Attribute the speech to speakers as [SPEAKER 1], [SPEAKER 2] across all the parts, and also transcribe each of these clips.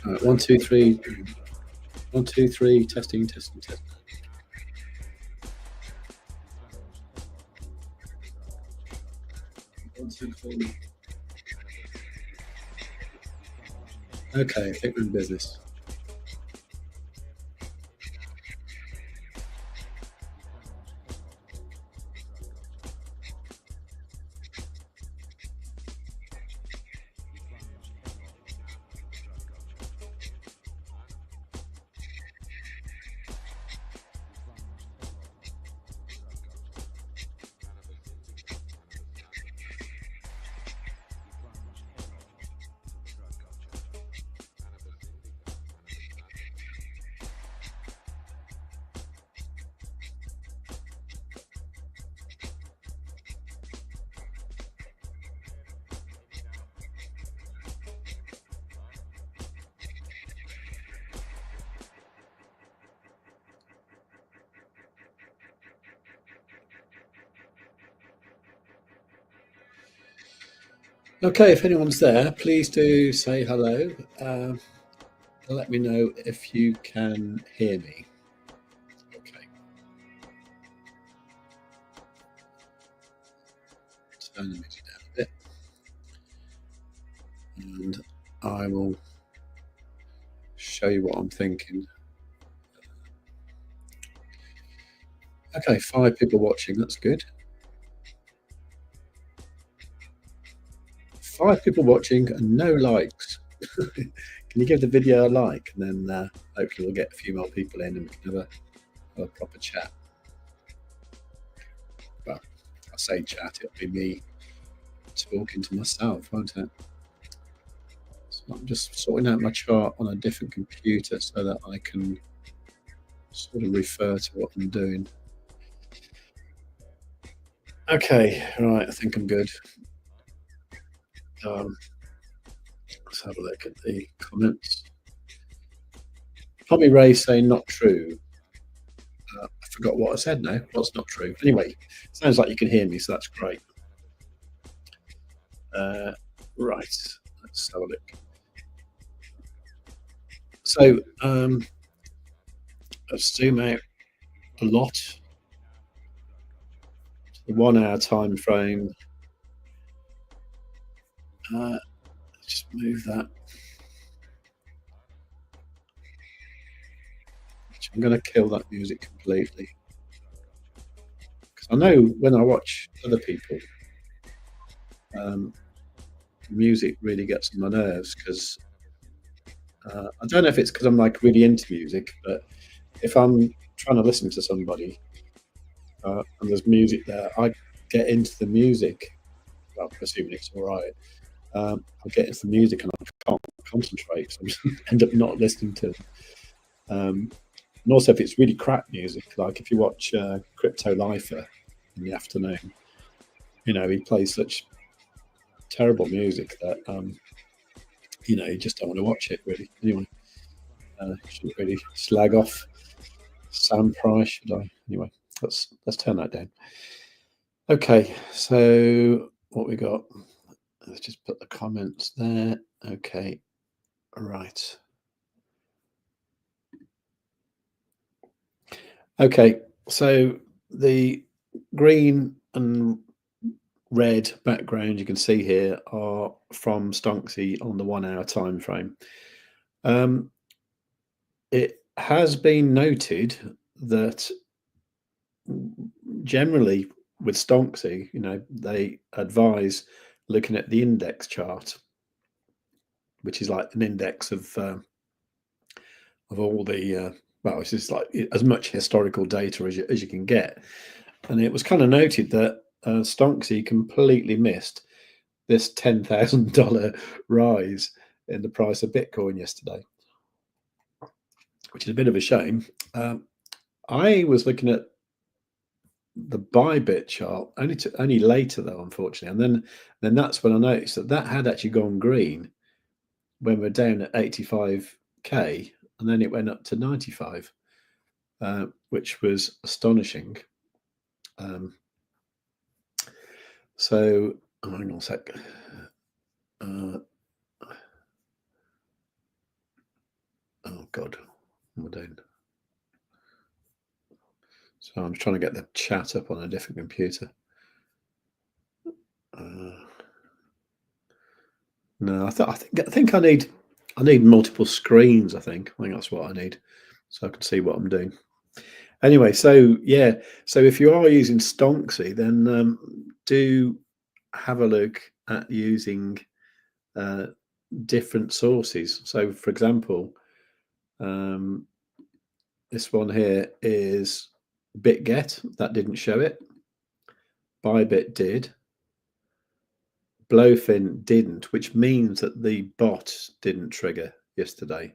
[SPEAKER 1] Right, 1, 2, 3. 1, 2, 3. Testing. 1, 2, 3. Okay, I think we're in business. Okay, if anyone's there, please do say hello. Let me know if you can hear me. Okay. Turn the music down a bit. And I will show you what I'm thinking. Okay, 5 people watching, that's good. 5 people watching and no likes. Can you give the video a like, and then hopefully we'll get a few more people in and we can have a proper chat. Well, I say chat, it'll be me talking to myself, won't it? So I'm just sorting out my chart on a different computer so that I can sort of refer to what I'm doing. Okay, right, I think I'm good. Let's have a look at the comments. Tommy Ray saying not true. I forgot what I said now. What's not true? Anyway, sounds like you can hear me, so that's great. Right, let's have a look. So I'll zoom out a lot. The 1 hour time frame. Just move that. I'm going to kill that music completely. Because I know when I watch other people, music really gets on my nerves because I don't know if it's because I'm like really into music, but if I'm trying to listen to somebody and there's music there, I get into the music. Well, assuming it's all right. I get into the music and I can't concentrate, so I end up not listening to them. And also, if it's really crap music, like if you watch Crypto Lifer in the afternoon, you know, he plays such terrible music that you know, you just don't want to watch it really. Anyway, shouldn't really slag off Sam Price, should I? Anyway, let's turn that down. Okay, so what we got? Let's just put the comments there. Okay, right. Okay, so the green and red background you can see here are from Stonksy on the 1 hour time frame. It has been noted that generally with Stonksy, you know, they advise looking at the index chart, which is like an index of all the well, it's just like as much historical data as you can get. And it was kind of noted that Stonksy completely missed this $10,000 rise in the price of Bitcoin yesterday, which is a bit of a shame. I was looking at the ByBit chart only later though, unfortunately, and then that's when I noticed that had actually gone green when we're down at 85k, and then it went up to 95, which was astonishing. So hang on a sec. God, what am I doing? So I'm trying to get the chat up on a different computer. No, I think I need multiple screens. I think that's what I need, so I can see what I'm doing. Anyway, so yeah, so if you are using Stonksy, then do have a look at using different sources. So, for example, this one here is BitGet. That didn't show it. ByBit did. Blofin didn't, which means that the bot didn't trigger yesterday.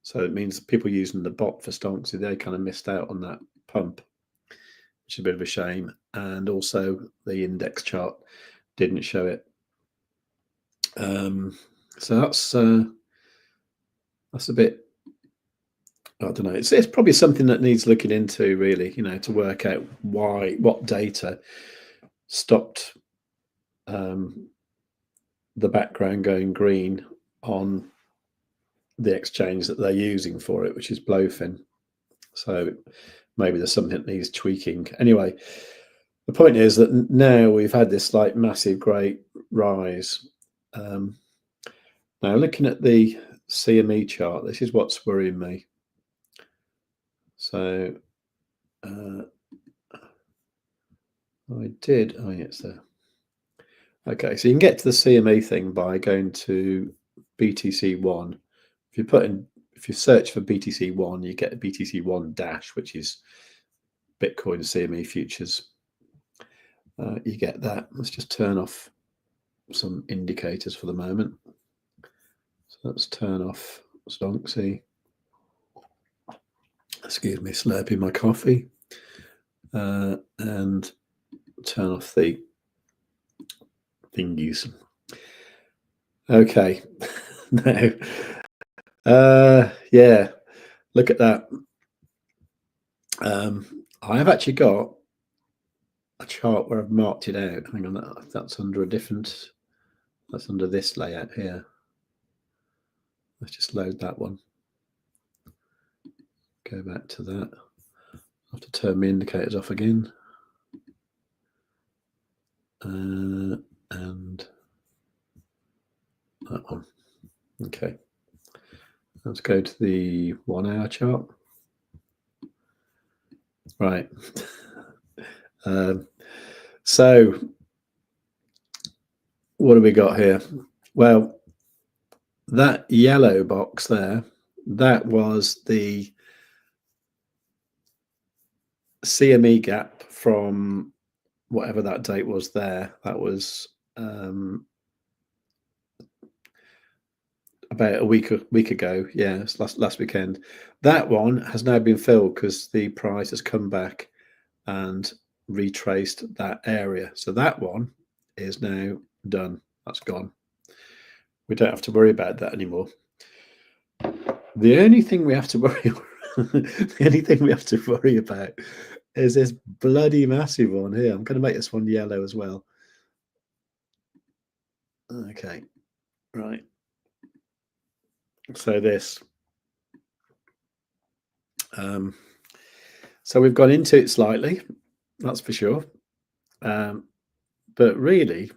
[SPEAKER 1] So it means people using the bot for Stonksy, they kind of missed out on that pump, which is a bit of a shame. And also the index chart didn't show it. So that's a bit, I don't know. It's probably something that needs looking into, really, to work out what data stopped the background going green on the exchange that they're using for it, which is Blofin. So maybe there's something that needs tweaking. Anyway, the point is that now we've had this like massive great rise. Now looking at the CME chart, this is what's worrying me. So I did, oh yeah, it's there. Okay, so you can get to the CME thing by going to BTC1. If you search for BTC1, you get a BTC1 dash, which is Bitcoin CME futures. You get that. Let's just turn off some indicators for the moment. So let's turn off Stonksy. Excuse me, slurping my coffee. And turn off the thingies. Okay. Now, yeah, look at that. I have actually got a chart where I've marked it out. Hang on, that's under a different, that's under this layout here. Let's just load that one. Go back to that. I have to turn my indicators off again. And that one. Okay. Let's go to the 1 hour chart. Right. So what have we got here? Well, that yellow box there, that was the CME gap from whatever that date was there. That was about a week ago. Yeah, it's last weekend. That one has now been filled because the price has come back and retraced that area. So that one is now done. That's gone. We don't have to worry about that anymore. The only thing we have to worry about is this bloody massive one here. I'm going to make this one yellow as well. Okay, right. So this. So we've gone into it slightly, that's for sure. But really,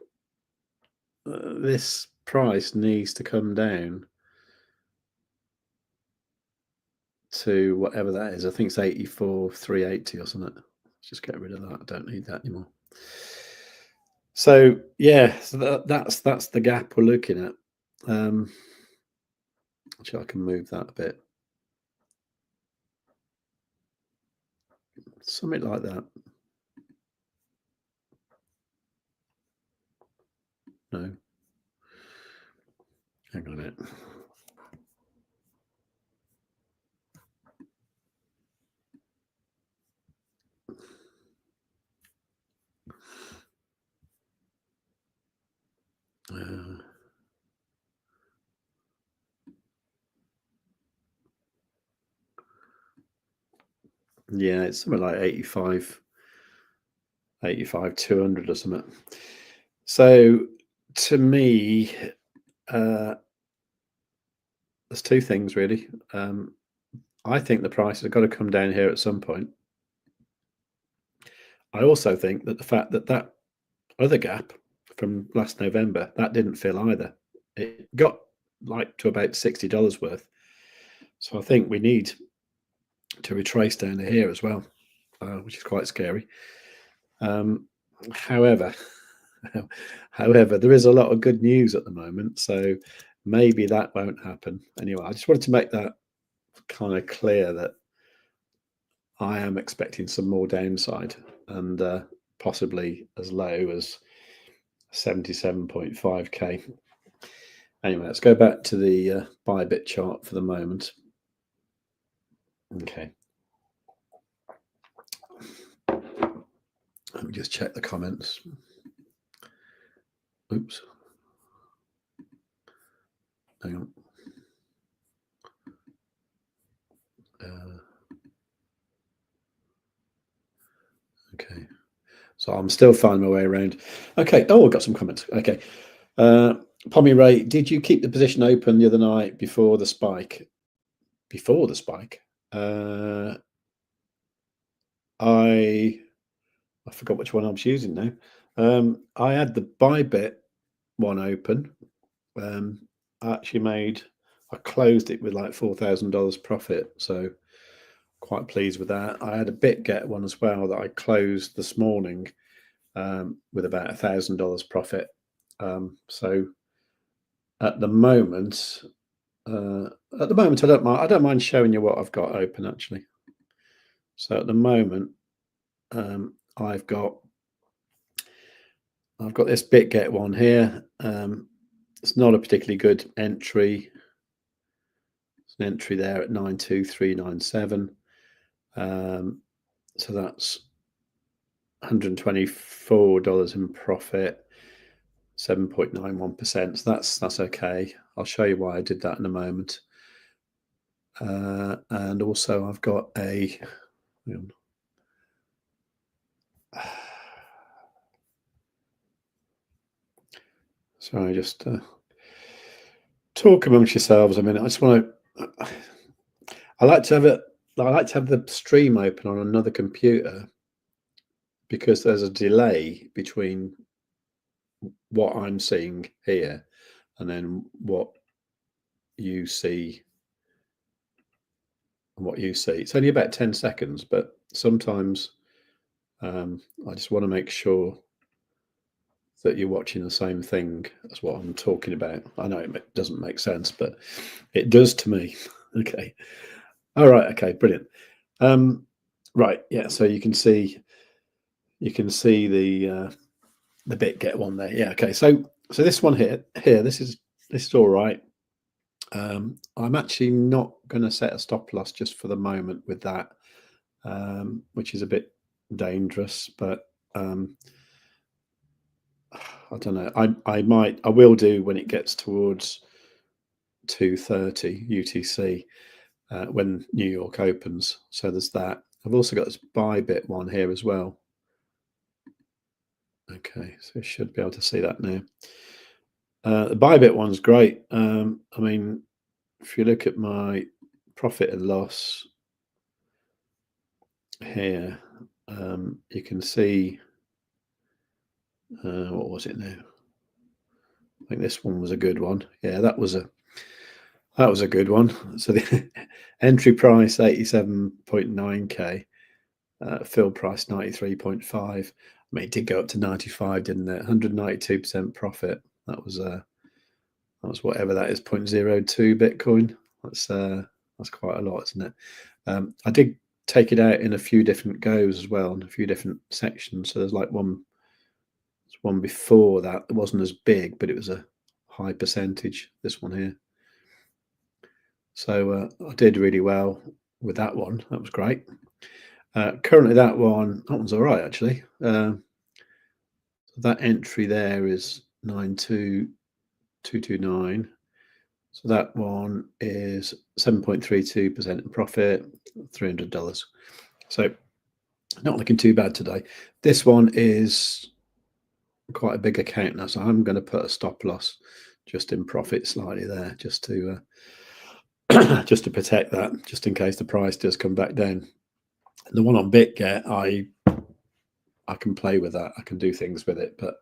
[SPEAKER 1] this price needs to come down to whatever that is. I think it's 84,380 or something. Let's just get rid of that. I don't need that anymore. So yeah, so that's the gap we're looking at. Actually, I can move that a bit. Something like that. No. Hang on a minute. Yeah, it's something like 85, 200 or something. So to me, there's two things really. I think the price has got to come down here at some point. I also think that the fact that that other gap from last November, that didn't fill either. It got like to about $60 worth. So I think we need to retrace down to here as well, which is quite scary. However, there is a lot of good news at the moment, so maybe that won't happen. Anyway, I just wanted to make that kind of clear that I am expecting some more downside, and possibly as low as 77.5k. Anyway, let's go back to the ByBit chart for the moment. Okay. Let me just check the comments. Oops. Hang on. Okay. So I'm still finding my way around. Okay. Oh, I've got some comments. Okay. Pommy Ray, did you keep the position open the other night before the spike? Before the spike? I forgot which one I was using now. I had the ByBit one open. I closed it with like $4,000 profit, so quite pleased with that. I had a BitGet one as well that I closed this morning with about $1,000 profit. So at the moment, I don't mind showing you what I've got open actually. So at the moment, I've got this BitGet one here. It's not a particularly good entry. It's an entry there at 92397. So that's $124 in profit, 7.91%. So that's okay. I'll show you why I did that in a moment. And also I've got a sorry, just talk amongst yourselves a minute. I just want to. I like to have the stream open on another computer because there's a delay between what I'm seeing here and then what you see. It's only about 10 seconds, but sometimes I just want to make sure that you're watching the same thing as what I'm talking about. I know it doesn't make sense, but it does to me. Okay. All right. Okay. Brilliant. Right. Yeah. So you can see the BitGet one there. Yeah. Okay. So this one here, this is all right. I'm actually not going to set a stop loss just for the moment with that, which is a bit dangerous, but I don't know. I will do when it gets towards 2:30 UTC when New York opens. So there's that. I've also got this ByBit one here as well. Okay, so you should be able to see that now. The ByBit one's great. I mean, if you look at my profit and loss here, you can see what was it now? I think this one was a good one. Yeah, that was a good one. So the entry price 87.9k, fill price 93.5. I mean, it did go up to 95, didn't it? 192% profit. That was whatever that is, 0.02 Bitcoin. That's quite a lot, isn't it? I did take it out in a few different goes as well, in a few different sections. So there's like one before that wasn't as big, but it was a high percentage. This one here. So I did really well with that one. That was great. Currently, that one's all right actually. So that entry there is 92229. So that one is 7.32% in profit, $300. So not looking too bad today. This one is quite a big account now, so I'm going to put a stop loss just in profit slightly there, just to just to protect that, just in case the price does come back down. The one on BitGet, I can play with that. I can do things with it, but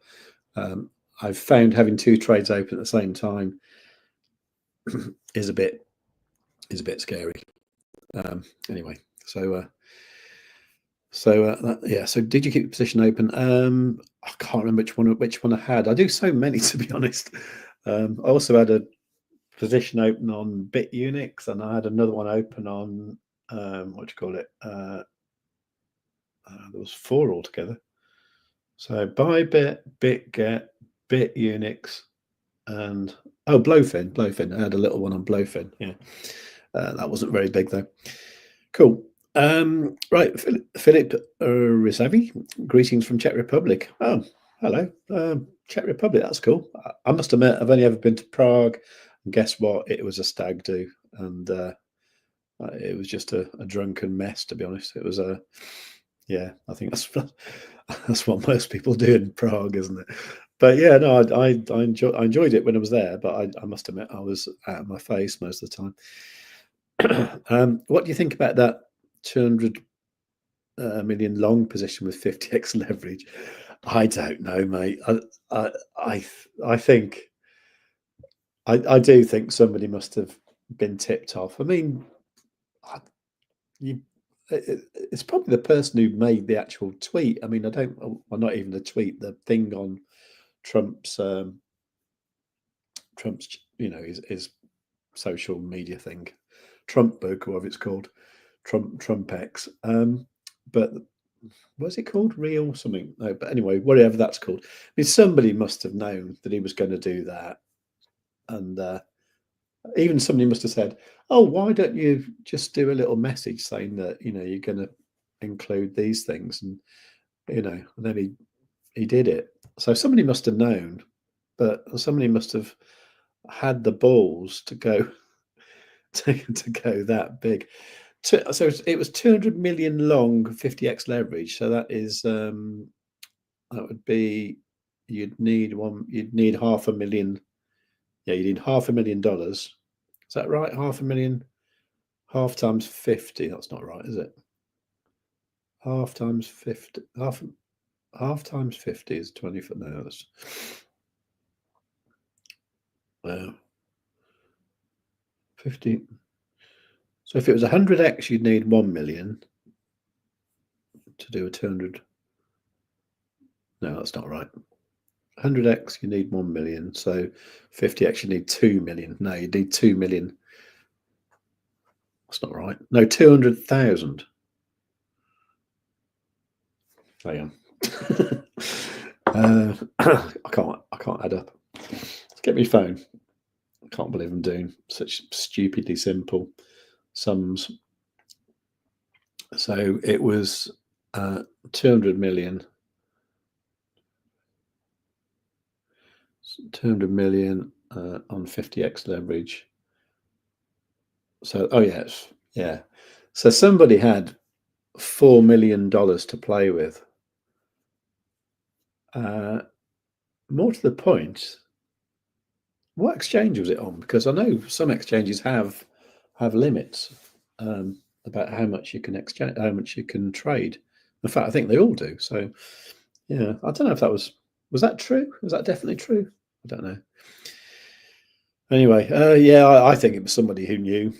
[SPEAKER 1] I've found having 2 trades open at the same time is a bit scary. Anyway, so yeah. So did you keep the position open? I can't remember which one I had. I do so many, to be honest. I also had a position open on BitUnix, and I had another one open on what do you call it? There was 4 altogether. So ByBit, BitGet, BitUnix, and Blofin. I had a little one on Blofin. Yeah, that wasn't very big though. Cool. Right, Philip Risavi, greetings from Czech Republic. Oh, hello, Czech Republic. That's cool. I must admit, I've only ever been to Prague, and guess what? It was a stag do, and it was just a drunken mess, to be honest. It was yeah, I think that's what most people do in Prague, isn't it? But yeah, no, I enjoyed it when I was there, but I must admit I was out of my face most of the time. What do you think about that 200 million long position with 50x leverage? I don't know, mate. I think I do think somebody must have been tipped off. I mean, it's probably the person who made the actual tweet. I mean, well, not even the tweet, the thing on Trump's his social media thing, Trump book, or whatever it's called, Trump-X. But what's it called? Real something? No, but anyway, whatever that's called. I mean, somebody must have known that he was going to do that, and even somebody must have said, "Oh, why don't you just do a little message saying that you're going to include these things?" And and then he did it. So somebody must have known, but somebody must have had the balls to go to go that big. So it was 200 million long, 50x leverage. So that is that would be you'd need half a million. Yeah, you need $500,000. Is that right? $500,000, half times 50. That's not right, is it? Half times 50. Half times 50 is 20. No, that's 50. So if it was 100x, you'd need 1 million to do a 200. No, that's not right. 100x, you need 1 million. So 50x, you need 2 million. No, you need 2 million. That's not right. No, 200,000. Hang on. I can't add up. Let's get my phone. I can't believe I'm doing such stupidly simple sums. So it was 200 million. 200 million on 50x leverage. So, oh yes, yeah. So somebody had $4 million to play with. More to the point, what exchange was it on? Because I know some exchanges have limits about how much you can exchange, how much you can trade. In fact, I think they all do. So, yeah, I don't know if that was that true? Was that definitely true? I don't know. Anyway, yeah, I think it was somebody who knew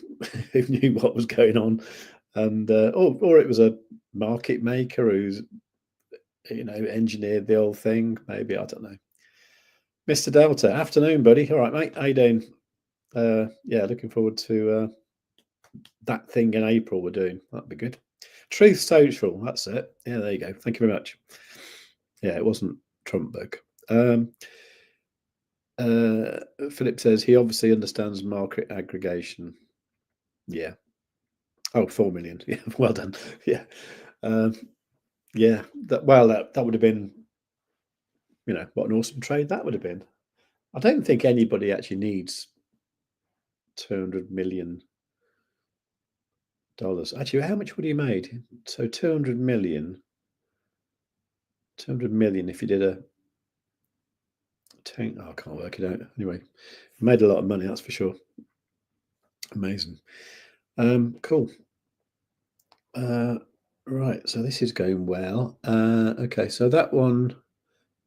[SPEAKER 1] who knew what was going on, and or it was a market maker who's engineered the whole thing. Maybe, I don't know. Mr. Delta, afternoon, buddy. All right, mate. How you doing? Yeah, looking forward to that thing in April we're doing. That'd be good. Truth Social, that's it. Yeah, there you go. Thank you very much. Yeah, it wasn't Trump book. Philip says he obviously understands market aggregation. Yeah. Oh, 4 million. Yeah, well done. Yeah. Yeah. That would have been, what an awesome trade that would have been. I don't think anybody actually needs $200 million. Actually, how much would he made? So 200 million. 200 million if you did a tank. Oh, I can't work it out. Anyway, he made a lot of money, that's for sure. Amazing. Cool. Right, so this is going well. Okay, so that one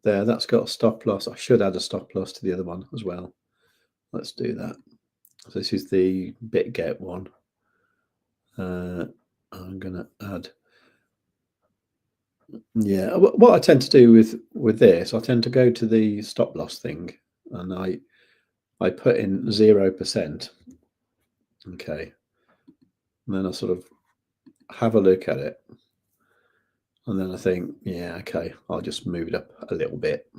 [SPEAKER 1] there, that's got a stop loss. I should add a stop loss to the other one as well. Let's do that. So this is the BitGet one. I'm going to add. Yeah, what I tend to do with this, I tend to go to the stop loss thing, and I put in 0%. Okay, and then I sort of have a look at it, and then I think, yeah, okay, I'll just move it up a little bit,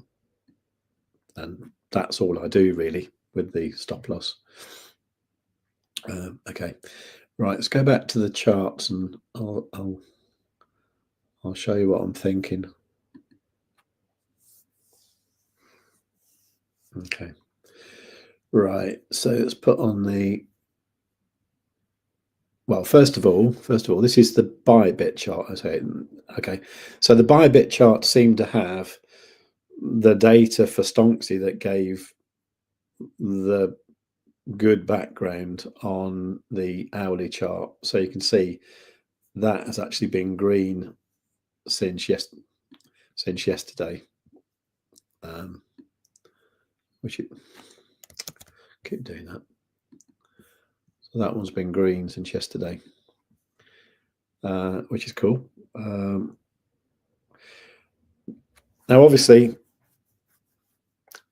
[SPEAKER 1] and that's all I do really with the stop loss. Okay, right. Let's go back to the charts, and I'll show you what I'm thinking. Okay, right. So let's put on the. Well, first of all, this is the ByBit chart. I say, okay. So the ByBit chart seemed to have the data for Stonksy that gave the good background on the hourly chart. So you can see that has actually been green since yesterday. We should keep doing that. So that one's been green since yesterday, which is cool. Now, obviously,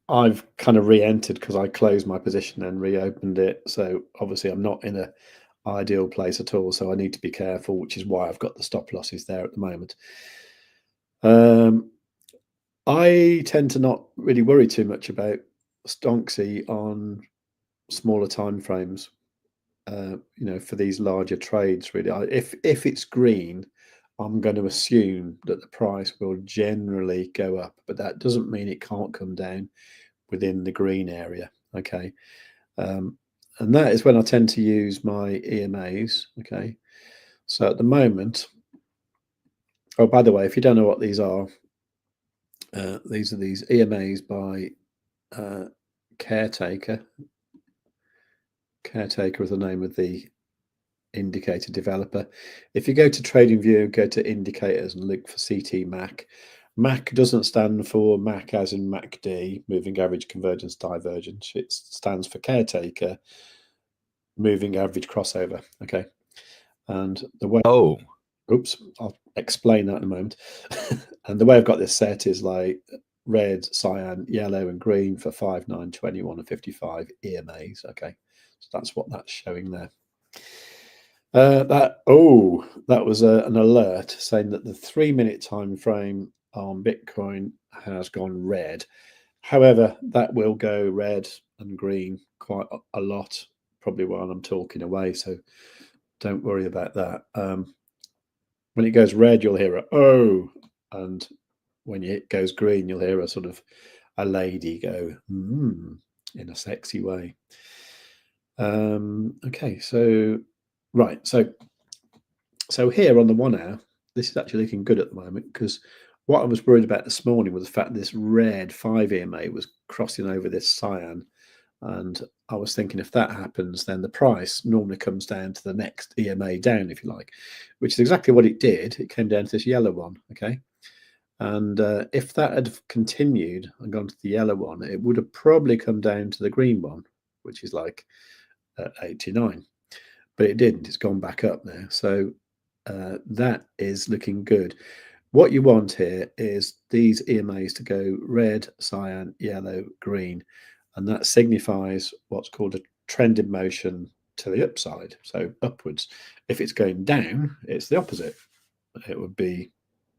[SPEAKER 1] I've kind of re-entered because I closed my position and reopened it. So obviously, I'm not in an ideal place at all. So I need to be careful, which is why I've got the stop losses there at the moment. I tend to not really worry too much about Stonksy on smaller time frames. For these larger trades, really, if it's green, I'm going to assume that the price will generally go up, but that doesn't mean it can't come down within the green area. Okay, and that is when I tend to use my EMAs. Okay, so at the moment, oh, by the way, if you don't know what these are these EMAs by Caretaker. Caretaker is the name of the indicator developer. If you go to TradingView, go to indicators and look for CT MAC. MAC doesn't stand for MAC as in MACD, moving average convergence divergence. It stands for Caretaker, moving average crossover. Okay, and the way I'll explain that in a moment. And the way I've got this set is like red, cyan, yellow, and green for 5, 9, 21, and 55 EMAs. Okay, so that's what that's showing there. That was an alert saying that the 3-minute time frame on Bitcoin has gone red. However, that will go red and green quite a lot, probably while I'm talking away. So don't worry about that. When it goes red, you'll hear a oh, and when it goes green, you'll hear a sort of a lady go in a sexy way. Okay, so right, so here on the 1 hour, this is actually looking good at the moment, because what I was worried about this morning was the fact this red 5 EMA was crossing over this cyan, and I was thinking if that happens, then the price normally comes down to the next EMA down, if you like, which is exactly what it did. It came down to this yellow one, okay? And if that had continued and gone to the yellow one, it would have probably come down to the green one, which is like 89. But it didn't. It's gone back up now. So that is looking good. What you want here is these EMAs to go red, cyan, yellow, green, and that signifies what's called a trend in motion to the upside, so upwards. If it's going down, it's the opposite. It would be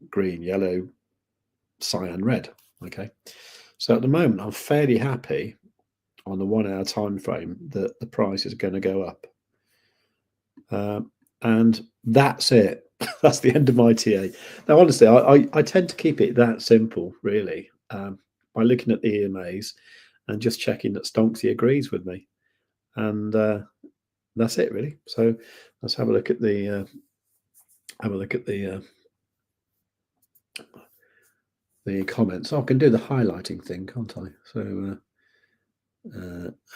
[SPEAKER 1] green, yellow, cyan, red. Okay, so at the moment, I'm fairly happy on the 1 hour time frame that the price is going to go up. And that's it. That's the end of my TA. Now, honestly, I tend to keep it that simple, really, by looking at the EMAs and just checking that Stonksy agrees with me, and that's it, really. So let's have a look at the the comments. Oh, I can do the highlighting thing, can't I? So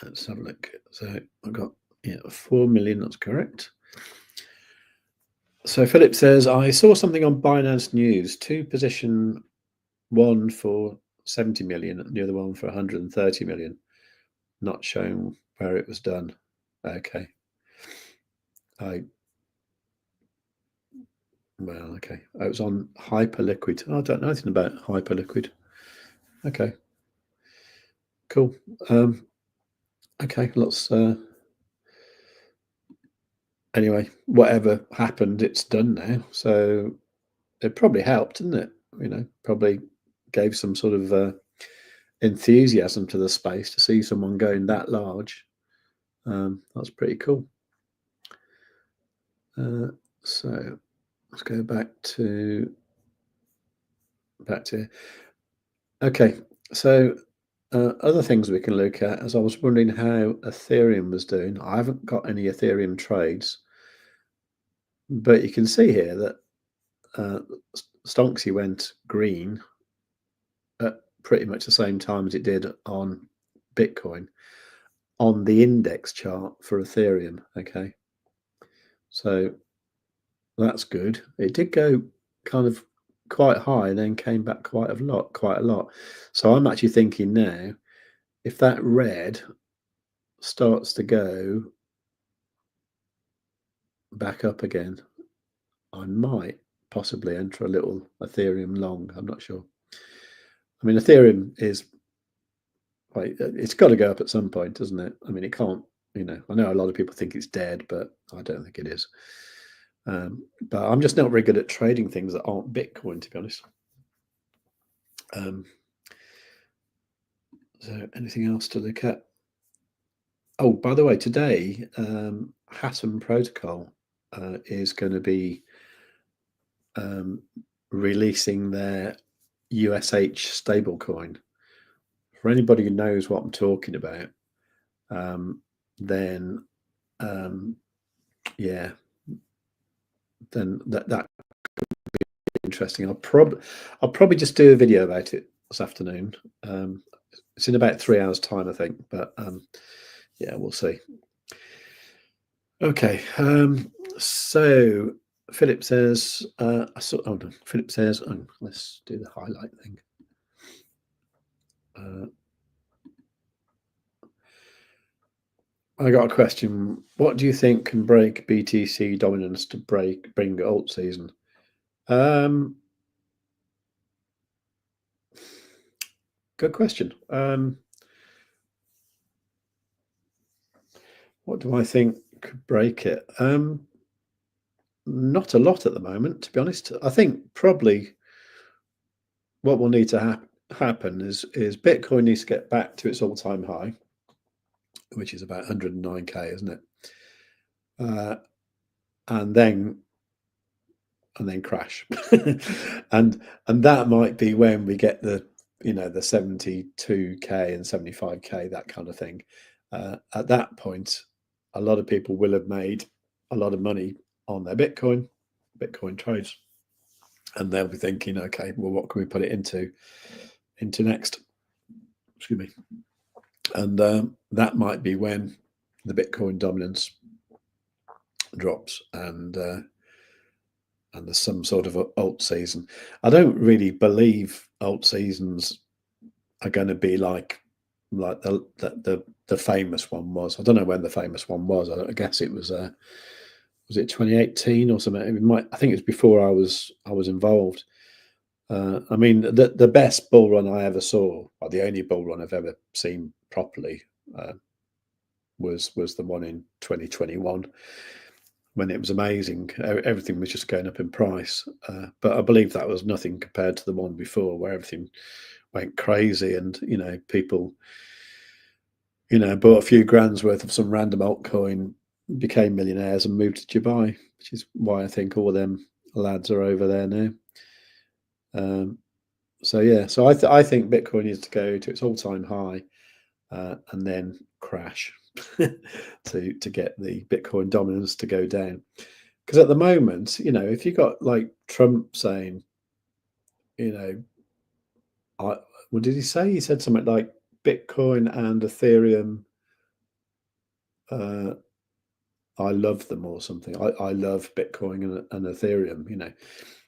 [SPEAKER 1] let's have a look. So I've got Yeah, 4 million, that's correct. So Philip says, I saw something on Binance News, two position, one for 70 million and the other one for 130 million, not showing where it was done. Okay. Well, okay. It was on Hyperliquid. I don't know anything about Hyperliquid. Okay. Cool. Okay, let's anyway, whatever happened, it's done now. So it probably helped, didn't it? You know, probably gave some sort of enthusiasm to the space to see someone going that large. That's pretty cool. So let's go back to okay. So other things we can look at, as I was wondering how Ethereum was doing. I haven't got any Ethereum trades, but you can see here that Stonksy went green at pretty much the same time as it did on Bitcoin on the index chart for Ethereum. Okay, so that's good. It did go kind of quite high and then came back quite a lot. So I'm actually thinking now, if that red starts to go back up again, I might possibly enter a little Ethereum long. I'm not sure. I mean, Ethereum is like, it's got to go up at some point, doesn't it? I mean, it can't, you know, I know a lot of people think it's dead, but I don't think it is. But I'm just not very good at trading things that aren't Bitcoin, to be honest. So anything else to look at? Oh, by the way, today, Hatton Protocol is going to be releasing their USH stablecoin. For anybody who knows what I'm talking about, then yeah, then that could be interesting. I'll probably just do a video about it this afternoon. It's in about 3 hours' time, I think, but yeah, we'll see. Okay, so Philip says, Philip says, let's do the highlight thing. I got a question. What do you think can break BTC dominance to bring alt season? Good question. What do I think could break it? Not a lot at the moment, to be honest. I think probably what will need to happen is Bitcoin needs to get back to its all-time high, which is about 109k, isn't it? And then crash, and that might be when we get the, you know, the 72k and 75k, that kind of thing. At that point, a lot of people will have made a lot of money on their Bitcoin trades, and they'll be thinking, okay, well, what can we put it into next? Excuse me. And that might be when the Bitcoin dominance drops, and there's some sort of alt season. I don't really believe alt seasons are going to be like the famous one was. I don't know when the famous one was. I guess it was it 2018 or something? I think it was before I was involved. I mean, the best bull run I ever saw, or the only bull run I've ever seen properly, was the one in 2021, when it was amazing. Everything was just going up in price. But I believe that was nothing compared to the one before, where everything went crazy, and, you know, people, you know, bought a few grand's worth of some random altcoin, became millionaires, and moved to Dubai, which is why I think all them lads are over there now. So yeah, so I think Bitcoin needs to go to its all-time high, and then crash to get the Bitcoin dominance to go down. Because at the moment, you know, if you got like Trump saying, you know, what did he say? He said something like Bitcoin and Ethereum I love them or something. I love Bitcoin and Ethereum.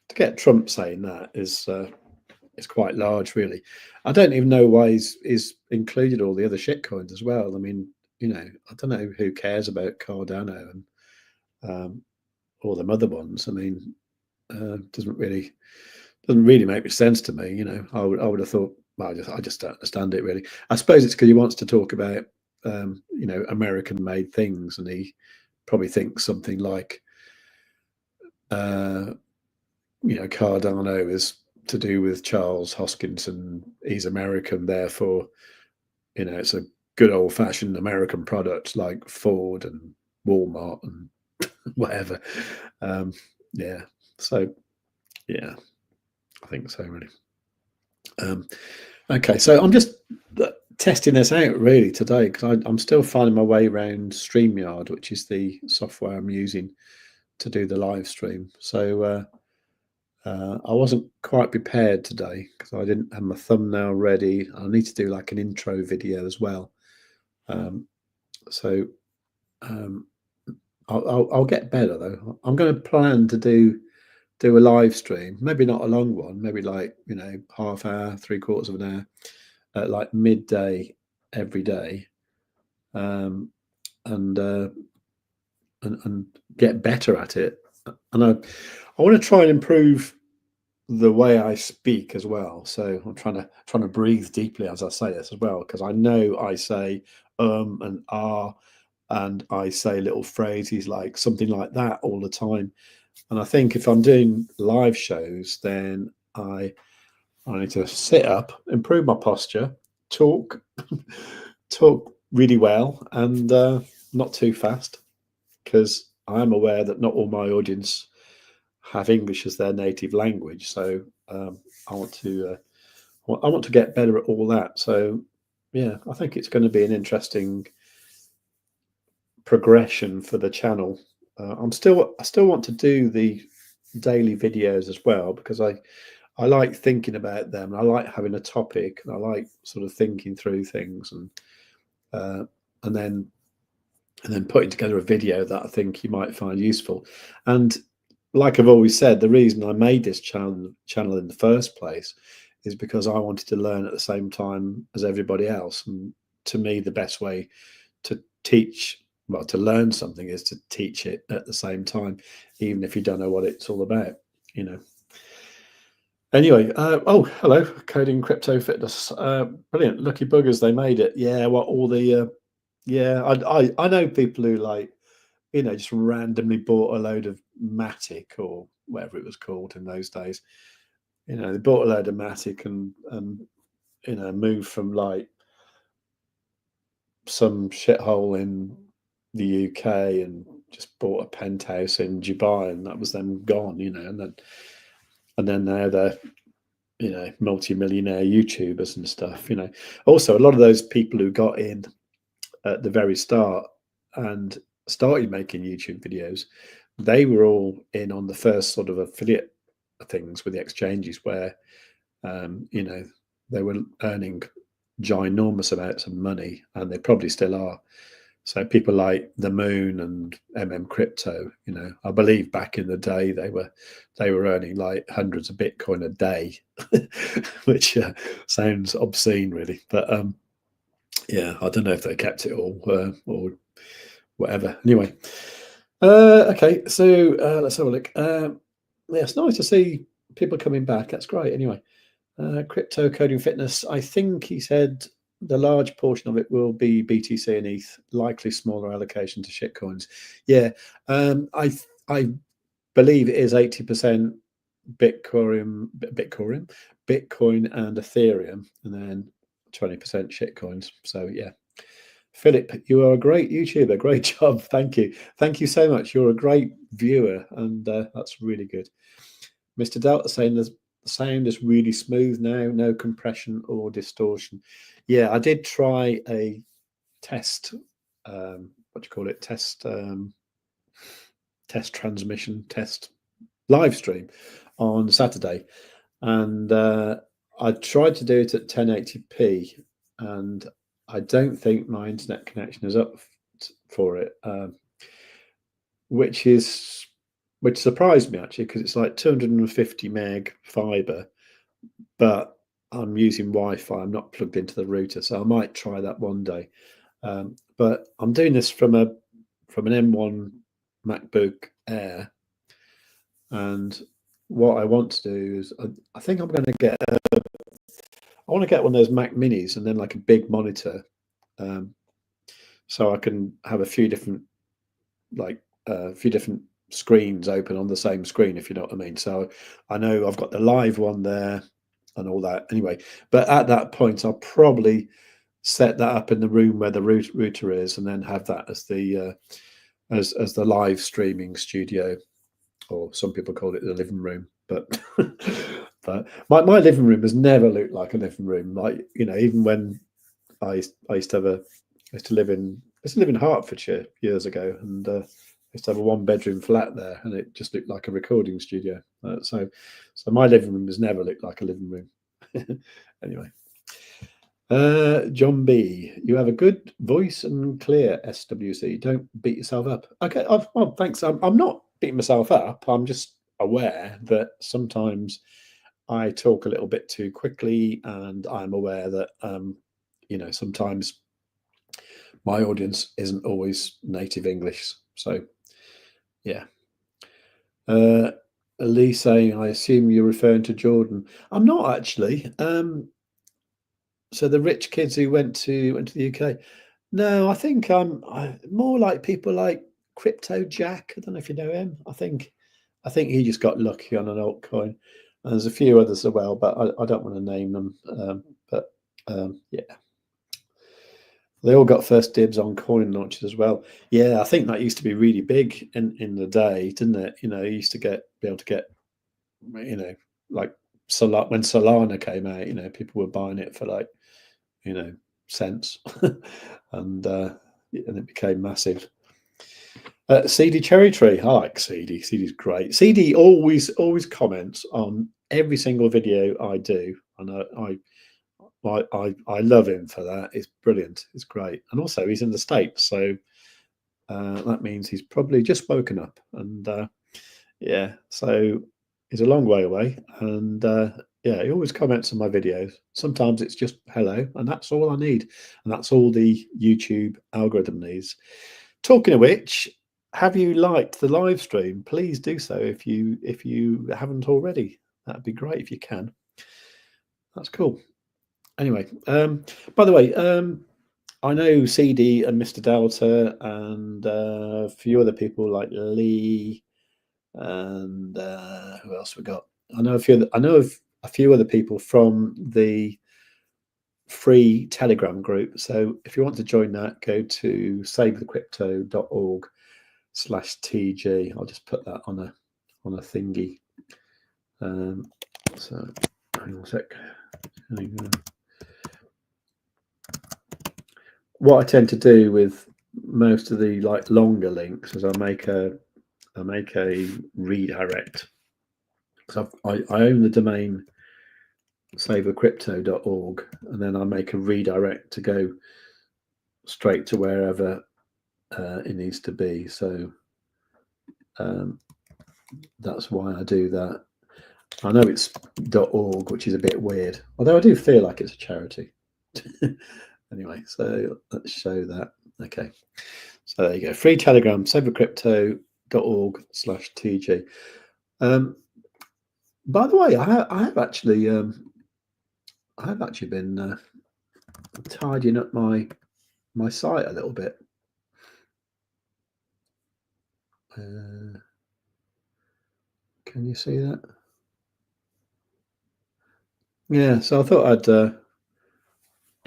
[SPEAKER 1] To get Trump saying that is quite large, really. I don't even know why he's included all the other shit coins as well. I mean, I don't know who cares about Cardano and all them other ones. I mean, doesn't really make much sense to me. I would have thought. Well, I just don't understand it really. I suppose it's because he wants to talk about American-made things, and he probably thinks something like Cardano is to do with Charles Hoskinson. He's American, therefore, it's a good old-fashioned American product like Ford and Walmart and whatever. Yeah. So, yeah, I think so, really. Okay, so I'm just testing this out really today because I'm still finding my way around StreamYard, which is the software I'm using to do the live stream. So I wasn't quite prepared today because I didn't have my thumbnail ready. I need to do like an intro video as well. So I'll get better though. I'm going to plan to do a live stream, maybe not a long one, maybe like half hour, 3/4 of an hour, at like midday every day, and get better at it. And I want to try and improve the way I speak as well. So I'm trying to breathe deeply as I say this as well, because I know I say and and I say little phrases like something like that all the time. And I think if I'm doing live shows, then I need to sit up, improve my posture, talk really well, and not too fast, because I am aware that not all my audience have English as their native language. So I want to get better at all that. So yeah, I think it's going to be an interesting progression for the channel. I still want to do the daily videos as well, because I like thinking about them. I like having a topic, and I like sort of thinking through things, and then putting together a video that I think you might find useful. And like I've always said, the reason I made this channel in the first place is because I wanted to learn at the same time as everybody else. And to me, the best way to to learn something is to teach it at the same time, even if you don't know what it's all about. Anyway, oh, hello, Coding Crypto Fitness. Brilliant. Lucky buggers, they made it. Yeah, what all the yeah, I know people who just randomly bought a load of Matic or whatever it was called in those days. They bought a load of Matic and moved from like some shithole in the UK and just bought a penthouse in Dubai, and that was them gone, and then now they're multi-millionaire YouTubers and stuff. Also a lot of those people who got in at the very start and started making YouTube videos, they were all in on the first sort of affiliate things with the exchanges where they were earning ginormous amounts of money, and they probably still are. So people like The Moon and Crypto, I believe back in the day they were earning like hundreds of Bitcoin a day, which sounds obscene, really. But yeah, I don't know if they kept it all or whatever. Anyway, okay, so let's have a look. Yeah, it's nice to see people coming back. That's great. Anyway, Crypto Coding Fitness, I think he said the large portion of it will be BTC and ETH, likely smaller allocation to shitcoins. Yeah, I believe it is 80% Bitcoin and Ethereum, and then 20% shitcoins. So yeah. Philip, you are a great YouTuber. Great job. Thank you. Thank you so much. You're a great viewer, and that's really good. Mr. Delta saying the sound is really smooth now, no compression or distortion. Yeah, I did try a test, what do you call it? Test transmission, test live stream on Saturday. And I tried to do it at 1080p, and I don't think my internet connection is up for it. which surprised me actually, because it's like 250 meg fiber, but I'm using Wi-Fi. I'm not plugged into the router, so I might try that one day. But I'm doing this from an M1 MacBook Air, and what I want to do is I think I'm going to get I want to get one of those Mac Minis and then like a big monitor, so I can have a few different screens open on the same screen, if you know what I mean. So I know I've got the live one there and all that anyway, but at that point I'll probably set that up in the room where the router is, and then have that as the as the live streaming studio, or some people call it the living room. But but my living room has never looked like a living room. Like, you know, even when I used to live in Hertfordshire years ago, and I used to have a 1-bedroom flat there, and it just looked like a recording studio. So my living room has never looked like a living room. Anyway, John B, you have a good voice and clear SWC. Don't beat yourself up. Okay, well, thanks. I'm not beating myself up. I'm just aware that sometimes I talk a little bit too quickly, and I'm aware that you know, sometimes my audience isn't always native English. So yeah. Lee saying, I assume you're referring to Jordan. I'm not actually. So the rich kids who went to the UK. No, I think I'm more like people like Crypto Jack. I don't know if you know him. I think he just got lucky on an altcoin. And there's a few others as well, but I don't want to name them. But yeah, they all got first dibs on coin launches as well. Yeah, I think that used to be really big in the day, didn't it? You know, you used to be able to get, you know, like when Solana came out, you know, people were buying it for like, you know, cents, and it became massive. CD Cherry Tree, I like CD. CD's great. CD always comments on every single video I do, and I love him for that. It's brilliant. It's great, and also he's in the States, so that means he's probably just woken up, and yeah, so he's a long way away, and yeah, he always comments on my videos. Sometimes it's just hello, and that's all I need, and that's all the YouTube algorithm needs. Talking of which, have you liked the live stream? Please do so if you haven't already. That'd be great if you can. That's cool. Anyway, by the way, I know CD and Mr. Delta and a few other people like Lee, and who else we got? I know of a few other people from the free Telegram group. So if you want to join that, go to savewith.crypto.org/TG. I'll just put that on a thingy. So hang on a sec. What I tend to do with most of the like longer links is I make a redirect, because I own the domain savewithcrypto.org, and then I make a redirect to go straight to wherever it needs to be. So that's why I do that. I know it's .org, which is a bit weird, although I do feel like it's a charity. Anyway, so let's show that. Okay, so there you go. Free Telegram, savewithcrypto.org/TG. By the way, I have actually been tidying up my site a little bit. Can you see that? Yeah, so I thought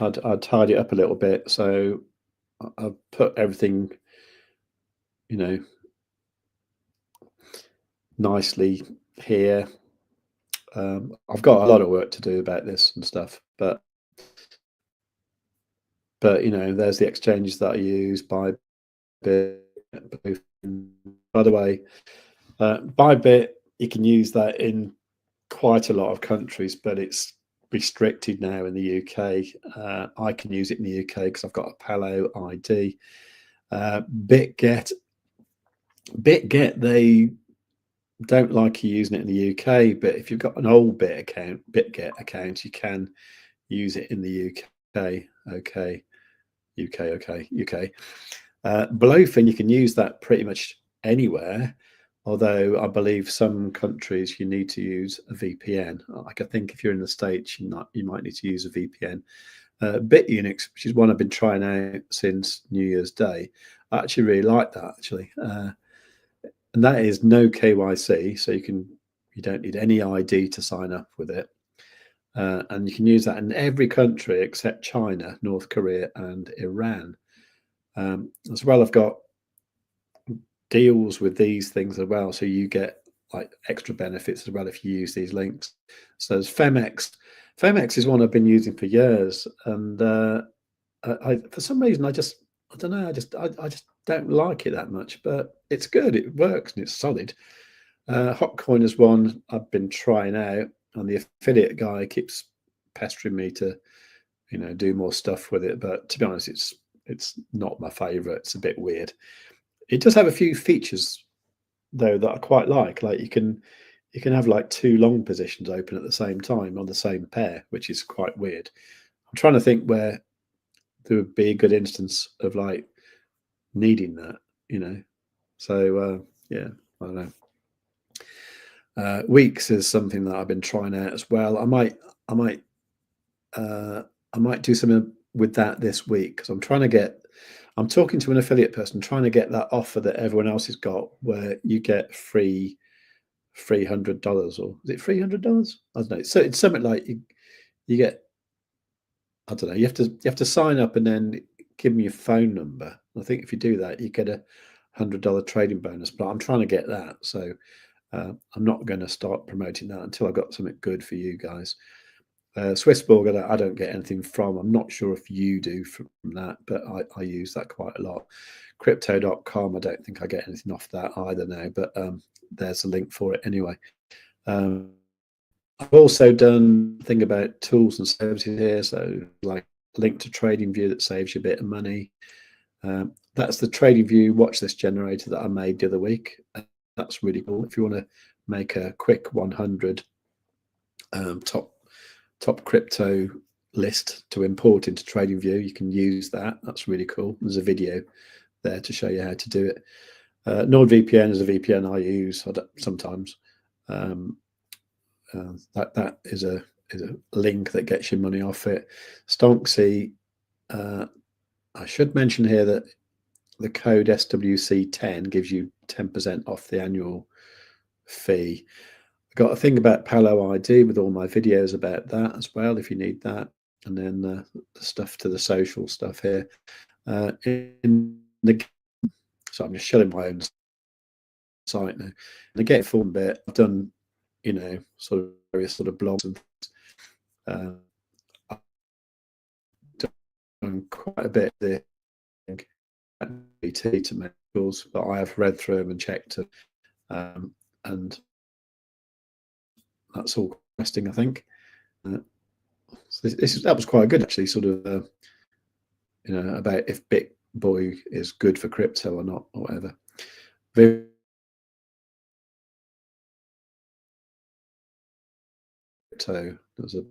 [SPEAKER 1] I'd tidy it up a little bit. So I've put everything, you know, nicely here. I've got a lot of work to do about this and stuff, but you know, there's the exchanges that I use. ByBit, Blofin. By the way, ByBit, you can use that in quite a lot of countries, but it's restricted now in the UK. I can use it in the UK because I've got a Palo ID. BitGet BitGet, they don't like you using it in the UK, but if you've got an old BitGet account, you can use it in the UK. Okay, UK. Blofin, you can use that pretty much anywhere, although I believe some countries you need to use a VPN. Like I think if you're in the States, you might need to use a VPN. BitUnix, which is one I've been trying out since New Year's Day, I actually really like that actually, and that is no KYC, so you don't need any ID to sign up with it, and you can use that in every country except China, North Korea, and Iran. As well, I've got deals with these things as well, so you get like extra benefits as well if you use these links. So there's Phemex. Phemex is one I've been using for years, and I for some reason I don't know, I just don't like it that much, but it's good, it works, and it's solid. Hotcoin is one I've been trying out, and the affiliate guy keeps pestering me to do more stuff with it, but to be honest, it's not my favorite. It's a bit weird. It does have a few features though that I quite like you can have like two long positions open at the same time on the same pair, which is quite weird. I'm trying to think where there would be a good instance of like needing that. So yeah, I don't know. Weeks is something that I've been trying out as well. I might do something with that this week, because I'm talking to an affiliate person trying to get that offer that everyone else has got, where you get free $300, or is it $300? I don't know. So it's something like you get, I don't know, you have to sign up and then give me your phone number. I think if you do that, you get a $100 trading bonus. But I'm trying to get that, so I'm not going to start promoting that until I got something good for you guys. Swissborg, I don't get anything from. I'm not sure if you do from that, but I use that quite a lot. Crypto.com, I don't think I get anything off that either now, but there's a link for it anyway. I've also done a thing about tools and services here, so like link to TradingView that saves you a bit of money. That's the TradingView watch list generator that I made the other week. That's really cool. If you want to make a quick 100 top crypto list to import into TradingView, you can use that. That's really cool. There's a video there to show you how to do it. NordVPN is a VPN I use sometimes. That is a link that gets you money off it. Stonksy, I should mention here that the code SWC10 gives you 10% off the annual fee. I've got a thing about Palo ID with all my videos about that as well, if you need that. And then the stuff to the social stuff here. So I'm just showing my own site now. And the get form bit, I've done, sort of various sort of blogs and things. I've done quite a bit there BT to make calls, but I have read through them and checked them, and that's all interesting, I think. So that was quite good actually, sort of about if BitBoy is good for crypto or not, or whatever. Crypto, there's a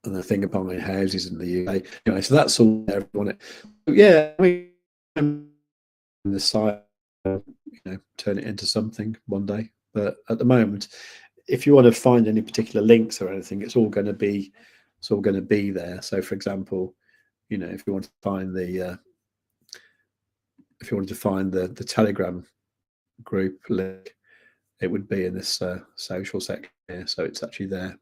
[SPEAKER 1] and the thing about buying houses in the UK. So that's all there on it. But yeah, I mean, the site, turn it into something one day. But at the moment, if you want to find any particular links or anything, it's all going to be there. So, for example, if you want to find the Telegram group link, it would be in this social section here. So it's actually there.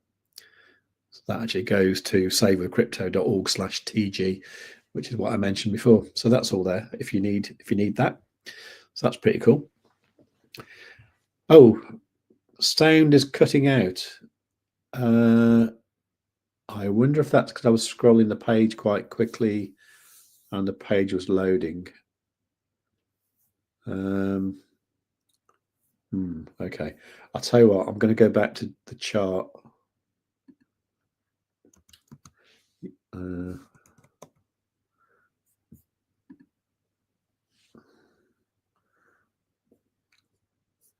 [SPEAKER 1] So that actually goes to savewith.crypto.org/TG, which is what I mentioned before. So that's all there if you need that. So that's pretty cool. Oh, sound is cutting out. I wonder if that's because I was scrolling the page quite quickly and the page was loading. Okay, I'll tell you what, I'm going to go back to the chart.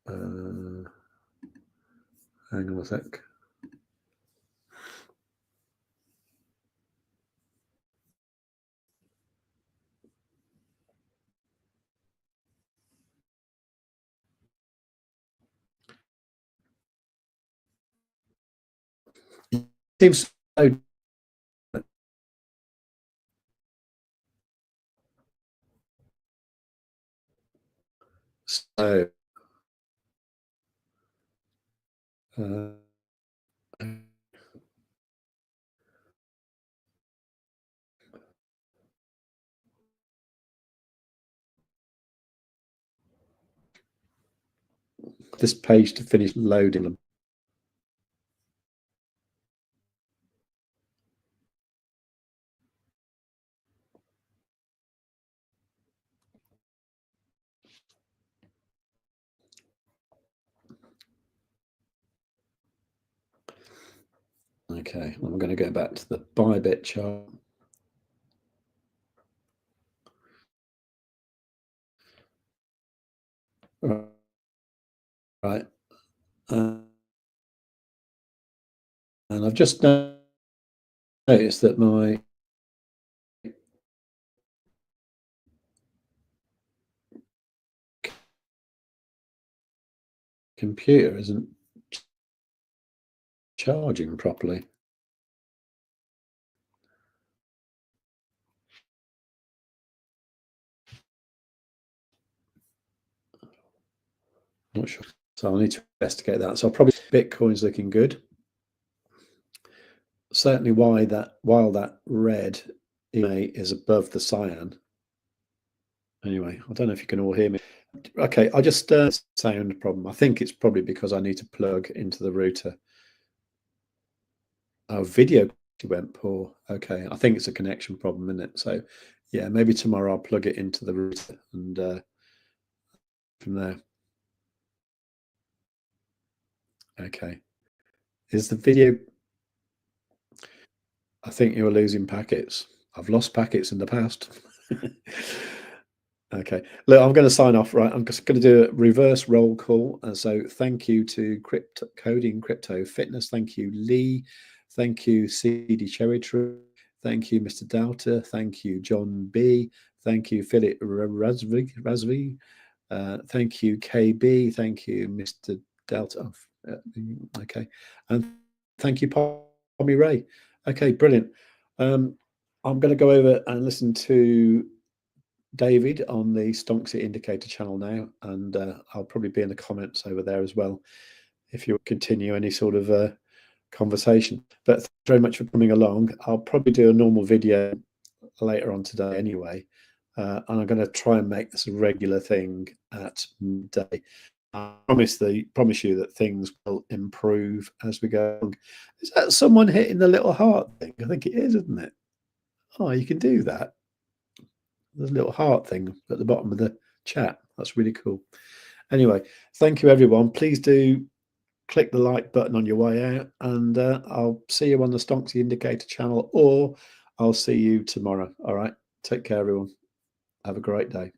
[SPEAKER 1] Hang on a sec. Seems so. So, this page to finish loading them. Okay, I'm going to go back to the ByBit chart. Right. And I've just noticed that my computer isn't charging properly. Not sure. So I need to investigate that. So I'll probably Bitcoin's looking good. Certainly while that red is above the cyan. Anyway, I don't know if you can all hear me. Okay, I just sound problem. I think it's probably because I need to plug into the router. Oh, video went poor. Okay, I think it's a connection problem, isn't it? So yeah, maybe tomorrow I'll plug it into the router and from there. Okay. Is the video? I think you're losing packets. I've lost packets in the past. Okay. Look, I'm going to sign off, right? I'm just going to do a reverse roll call. And so thank you to Coding Crypto Fitness. Thank you, Lee. Thank you, CD Cherry Tree. Thank you, Mr. Delta. Thank you, John B. Thank you, Philip Razvi. Thank you, KB. Thank you, Mr. Delta. Okay. And thank you, Pommy Ray. Okay, brilliant. I'm going to go over and listen to David on the Stonksy Indicator channel now, and I'll probably be in the comments over there as well if you continue any sort of conversation. But thanks very much for coming along. I'll probably do a normal video later on today anyway, and I'm going to try and make this a regular thing at midday. I promise you that things will improve as we go along. Is that someone hitting the little heart thing? I think it is, isn't it? Oh, you can do that. There's a little heart thing at the bottom of the chat. That's really cool. Anyway, thank you, everyone. Please do click the like button on your way out, and I'll see you on the Stonksy Indicator channel, or I'll see you tomorrow. All right. Take care, everyone. Have a great day.